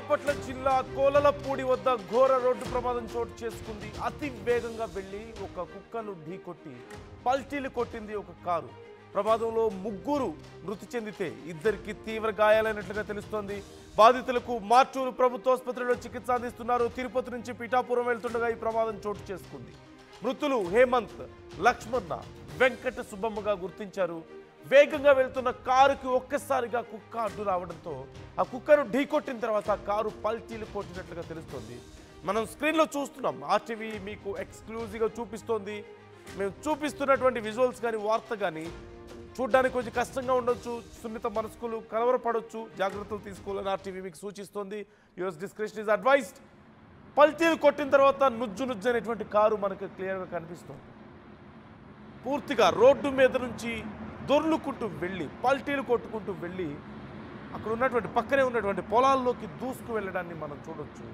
బాపట్ల జిల్లా కోలలపూడి వద్ద ఘోర రోడ్డు ప్రమాదం చోటు చేసుకుంది. అతి వేగంగా వెళ్లి ఒక కుక్కను ఢీకొట్టి పల్టీలు కొట్టింది ఒక కారు. ప్రమాదంలో ముగ్గురు మృతి చెందితే ఇద్దరికి తీవ్ర గాయాలైనట్లుగా తెలుస్తోంది. బాధితులకు మార్టూరు ప్రభుత్వ ఆసుపత్రిలో చికిత్స అందిస్తున్నారు. తిరుపతి నుంచి పిఠాపురం వెళ్తుండగా ఈ ప్రమాదం చోటు చేసుకుంది. మృతులు హేమంత్, లక్ష్మణ, వెంకట సుబ్బమ్మగా గుర్తించారు. వేగంగా వెళ్తున్న కారుకి ఒక్కసారిగా కుక్క అడ్డు రావడంతో ఆ కుక్కను ఢీకొట్టిన తర్వాత ఆ కారు పల్టీలు కొట్టినట్లుగా తెలుస్తోంది. మనం స్క్రీన్లో చూస్తున్నాం. ఆర్టీవీ మీకు ఎక్స్క్లూజివ్గా చూపిస్తోంది. మేము చూపిస్తున్నటువంటి విజువల్స్ కానీ వార్త కానీ చూడడానికి కొంచెం కష్టంగా ఉండొచ్చు. సున్నిత మనస్కులు కలవరపడవచ్చు. జాగ్రత్తలు తీసుకోవాలని ఆర్టీవీ మీకు సూచిస్తోంది. Yours description is advised. పల్టీలు కొట్టిన తర్వాత నుజ్జు అనేటువంటి కారు మనకు క్లియర్గా కనిపిస్తుంది. పూర్తిగా రోడ్డు మీద నుంచి దొర్లుకుంటూ వెళ్ళి పల్టీలు కొట్టుకుంటూ వెళ్ళి అక్కడ ఉన్నటువంటి పక్కనే ఉన్నటువంటి పొలాల్లోకి దూసుకు వెళ్ళడాన్ని మనం చూడొచ్చు.